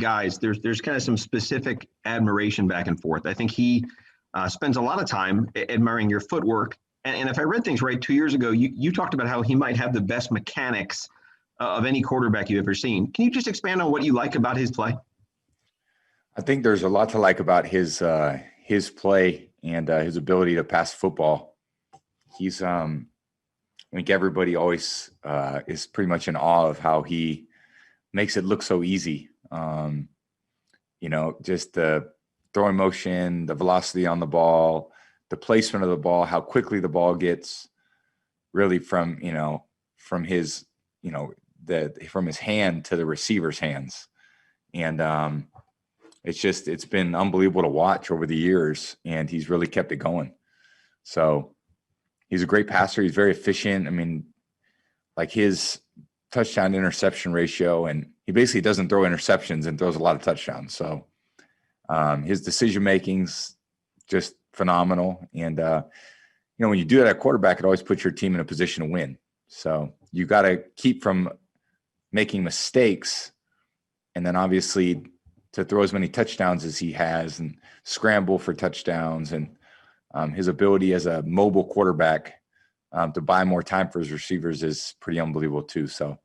guys, there's kind of some specific admiration back and forth. I think he spends a lot of time admiring your footwork. And if I read things right, 2 years ago, you talked about how he might have the best mechanics of any quarterback you've ever seen. Can you just expand on what you like about his play? I think there's a lot to like about his play and his ability to pass football. He's I think everybody always is pretty much in awe of how he makes it look so easy. Just the throwing motion, the velocity on the ball, the placement of the ball, how quickly the ball gets really from his hand to the receiver's hands. And it's been unbelievable to watch over the years, and he's really kept it going. So he's a great passer. He's very efficient. I mean, like his touchdown interception ratio, and he basically doesn't throw interceptions and throws a lot of touchdowns. So his decision making's just phenomenal. And when you do that at quarterback, it always puts your team in a position to win. So you got to keep from making mistakes, and then obviously to throw as many touchdowns as he has and scramble for touchdowns, and his ability as a mobile quarterback to buy more time for his receivers is pretty unbelievable too. So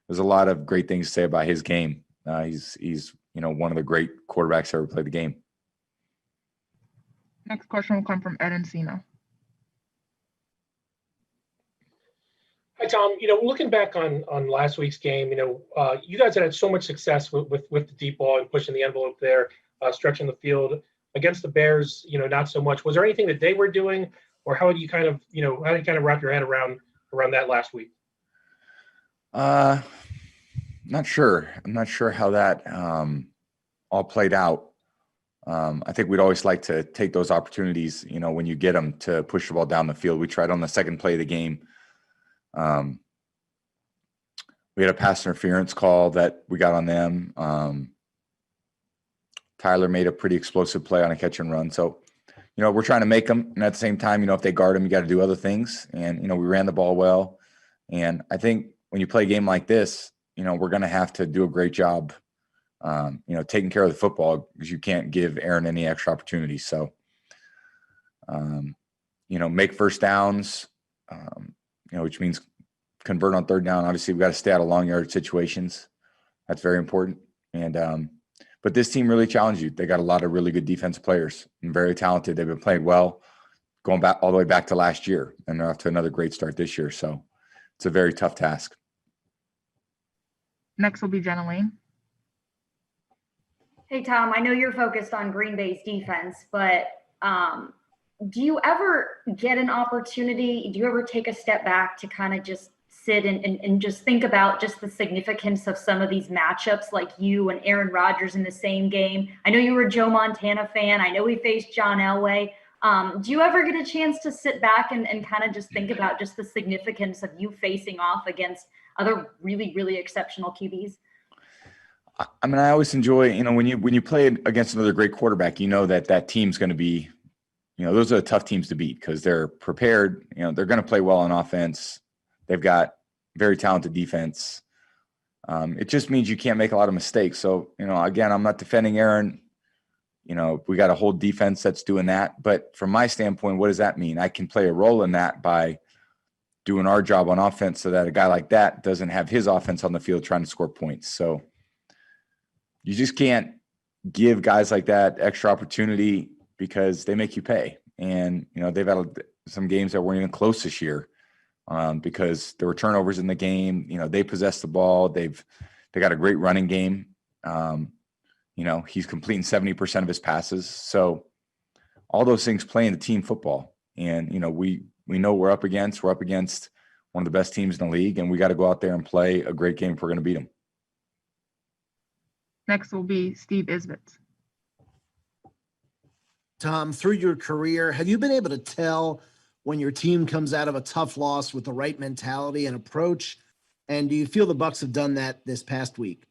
there's a lot of great things to say about his game. He's one of the great quarterbacks that ever played the game. Next question will come from Ed Encino. Hi, Tom. Looking back on last week's game, you guys had so much success with the deep ball and pushing the envelope there, stretching the field. Against the Bears, not so much. Was there anything that they were doing, or how did you kind of wrap your head around that last week? Not sure. I'm not sure how that all played out. I think we'd always like to take those opportunities, when you get them, to push the ball down the field. We tried on the second play of the game. We had a pass interference call that we got on them. Tyler made a pretty explosive play on a catch and run. So, we're trying to make them. And at the same time, if they guard them, you got to do other things. And, we ran the ball well. And I think when you play a game like this, we're going to have to do a great job, taking care of the football, because you can't give Aaron any extra opportunities. So, make first downs, which means convert on third down. Obviously, we've got to stay out of long yard situations. That's very important. And, but this team really challenged you. They got a lot of really good defensive players and very talented. They've been playing well, going back all the way back to last year, and they're off to another great start this year. So it's a very tough task. Next will be Jenna Lane. Hey, Tom, I know you're focused on Green Bay's defense, but do you ever get an opportunity? Do you ever take a step back to kind of just sit and just think about just the significance of some of these matchups, like you and Aaron Rodgers in the same game? I know you were a Joe Montana fan. I know we faced John Elway. Do you ever get a chance to sit back and kind of just think about just the significance of you facing off against other really, really exceptional QBs? I mean, I always enjoy, when you play against another great quarterback, that team's going to be, those are the tough teams to beat because they're prepared. They're going to play well on offense. They've got very talented defense. It just means you can't make a lot of mistakes. So, again, I'm not defending Aaron. We got a whole defense that's doing that. But from my standpoint, what does that mean? I can play a role in that by doing our job on offense so that a guy like that doesn't have his offense on the field trying to score points. So you just can't give guys like that extra opportunity because they make you pay. And, they've had some games that weren't even close this year because there were turnovers in the game. They possess the ball. They got a great running game. He's completing 70% of his passes. So all those things play into team football. And, we know we're up against one of the best teams in the league, and we got to go out there and play a great game if we're going to beat them. Next will be Steve Isbitz. Tom, through your career, have you been able to tell when your team comes out of a tough loss with the right mentality and approach? And do you feel the Bucs have done that this past week?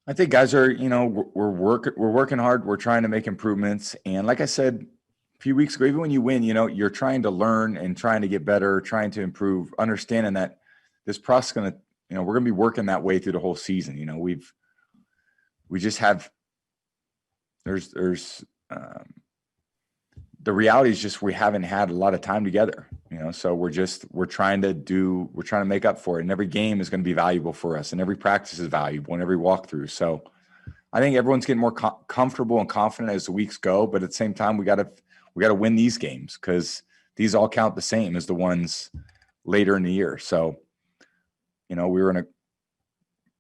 I think guys are, we're working hard. We're trying to make improvements. And like I said a few weeks ago, even when you win, you're trying to learn and trying to get better, trying to improve, understanding that this process is going to, we're going to be working that way through the whole season. we just have there's the reality is just we haven't had a lot of time together, so we're trying to make up for it, and every game is going to be valuable for us, and every practice is valuable, and every walkthrough. So I think everyone's getting more comfortable and confident as the weeks go, but at the same time we got to win these games, because these all count the same as the ones later in the year. So we were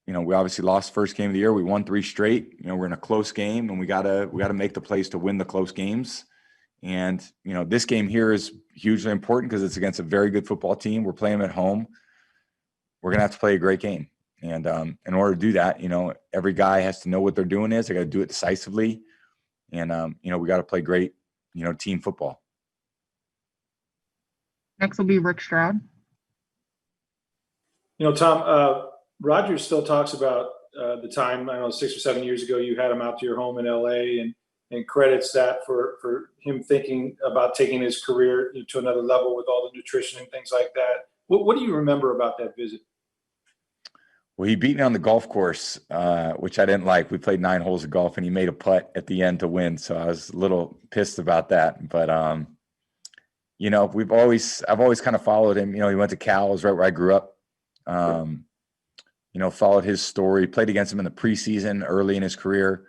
we obviously lost first game of the year. We won 3 straight. We're in a close game, and we gotta make the plays to win the close games. And, this game here is hugely important because it's against a very good football team. We're playing them at home. We're going to have to play a great game. And in order to do that, every guy has to know what they're doing is. They got to do it decisively. And, we got to play great, team football. Next will be Rick Stroud. Tom, Rodgers still talks about the time, I don't know, 6 or 7 years ago, you had him out to your home in LA and credits that for him thinking about taking his career to another level with all the nutrition and things like that. What do you remember about that visit? Well, he beat me on the golf course, which I didn't like. We played 9 holes of golf, and he made a putt at the end to win. So I was a little pissed about that. But, I've always kind of followed him. He went to Cal, it was right where I grew up. Followed his story, played against him in the preseason early in his career.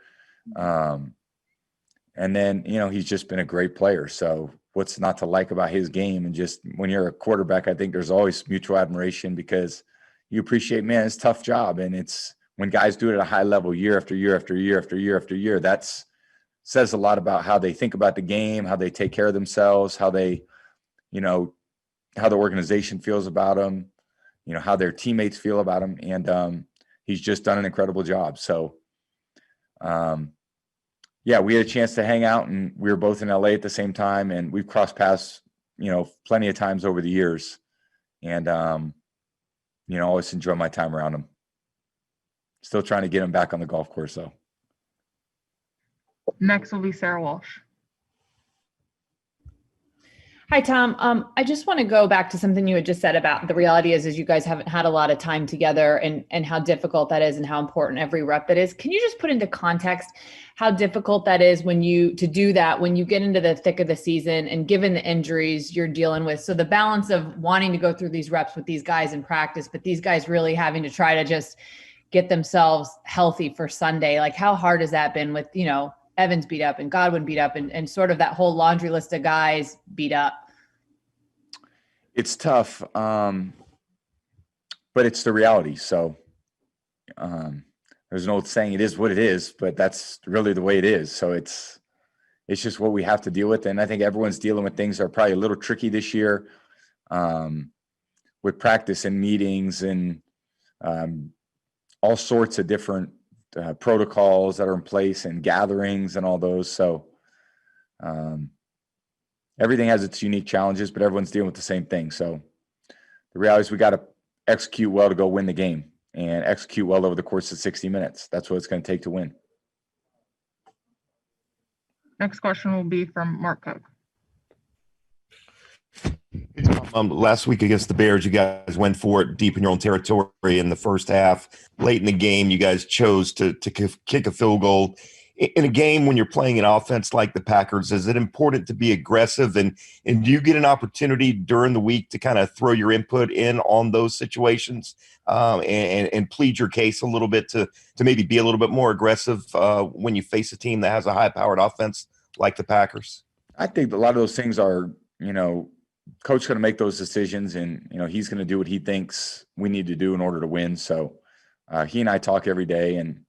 And then, he's just been a great player. So what's not to like about his game? And just when you're a quarterback, I think there's always mutual admiration, because you appreciate, man, it's a tough job. And it's when guys do it at a high level year after year after year after year after year, that's says a lot about how they think about the game, how they take care of themselves, how they, how the organization feels about them, how their teammates feel about him. And he's just done an incredible job. So, yeah, we had a chance to hang out, and we were both in LA at the same time, and we've crossed paths, plenty of times over the years. And, always enjoy my time around him. Still trying to get him back on the golf course, though. Next will be Sarah Walsh. Hi, Tom. I just want to go back to something you had just said about the reality is you guys haven't had a lot of time together, and how difficult that is and how important every rep that is. Can you just put into context how difficult that is when you get into the thick of the season and given the injuries you're dealing with? So the balance of wanting to go through these reps with these guys in practice, but these guys really having to try to just get themselves healthy for Sunday. Like, how hard has that been with, Evans beat up and Godwin beat up and sort of that whole laundry list of guys beat up? It's tough, but it's the reality. So there's an old saying, it is what it is, but that's really the way it is. So it's just what we have to deal with. And I think everyone's dealing with things that are probably a little tricky this year, with practice and meetings and all sorts of different protocols that are in place and gatherings and all those. So everything has its unique challenges, but everyone's dealing with the same thing. So the reality is we got to execute well to go win the game, and execute well over the course of 60 minutes. That's what it's going to take to win. Next question will be from Mark Cook. Last week against the Bears, you guys went for it deep in your own territory in the first half. Late in the game, you guys chose to kick a field goal. In a game when you're playing an offense like the Packers, is it important to be aggressive? And do you get an opportunity during the week to kind of throw your input in on those situations and plead your case a little bit to maybe be a little bit more aggressive when you face a team that has a high-powered offense like the Packers? I think a lot of those things are, coach going to make those decisions, and, he's going to do what he thinks we need to do in order to win. So he and I talk every day, and,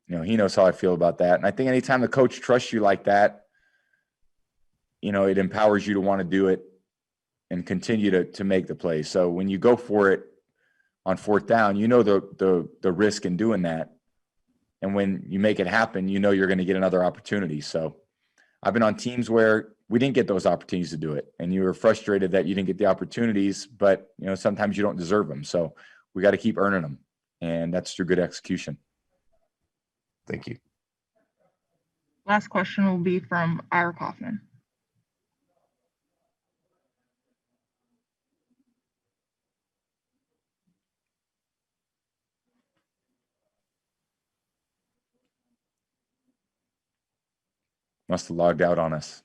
he knows how I feel about that. And I think anytime the coach trusts you like that, it empowers you to want to do it and continue to make the play. So when you go for it on 4th down, the risk in doing that. And when you make it happen, you're going to get another opportunity. So I've been on teams where we didn't get those opportunities to do it, and you were frustrated that you didn't get the opportunities, but sometimes you don't deserve them. So we got to keep earning them, and that's through good execution. Thank you. Last question will be from Ira Kaufman. Must have logged out on us.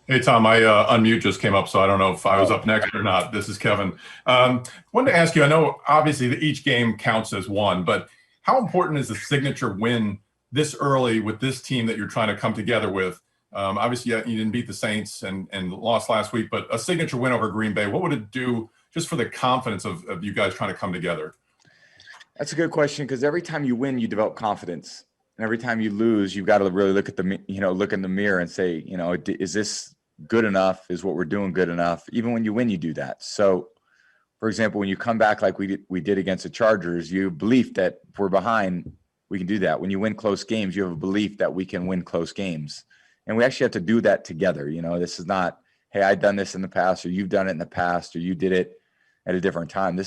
Hey, Tom, my unmute just came up, so I don't know if I was up next or not. This is Kevin. Wanted to ask you, I know obviously that each game counts as one, but how important is the signature win this early with this team that you're trying to come together with? Obviously, you didn't beat the Saints and lost last week, but a signature win over Green Bay, what would it do just for the confidence of you guys trying to come together? That's a good question, because every time you win, you develop confidence. And every time you lose, you've got to really look at look in the mirror and say, is this good enough? Is what we're doing good enough? Even when you win, you do that. So, for example, when you come back like we did against the Chargers, you have belief that if we're behind, we can do that. When you win close games, you have a belief that we can win close games. And we actually have to do that together. This is not, hey, I've done this in the past, or you've done it in the past, or you did it at a different time.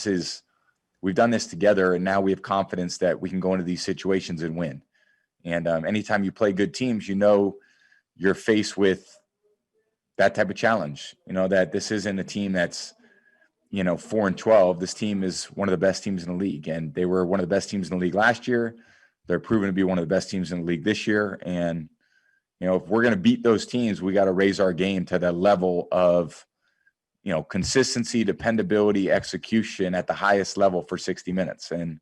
We've done this together, and now we have confidence that we can go into these situations and win. And anytime you play good teams, you're faced with that type of challenge. That this isn't a team that's 4-12. This team is one of the best teams in the league, and they were one of the best teams in the league last year. They're proven to be one of the best teams in the league this year. And if we're going to beat those teams, we got to raise our game to the level of consistency, dependability, execution at the highest level for 60 minutes. And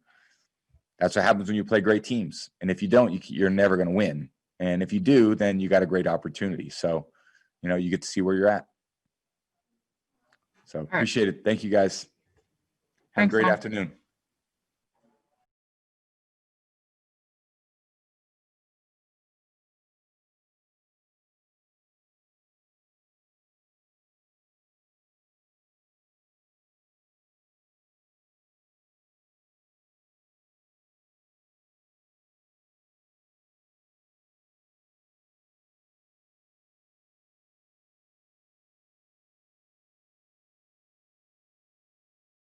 that's what happens when you play great teams. And if you don't, you're never going to win. And if you do, then you got a great opportunity. So, you get to see where you're at. So appreciate it. Thank you, guys. Have a great afternoon.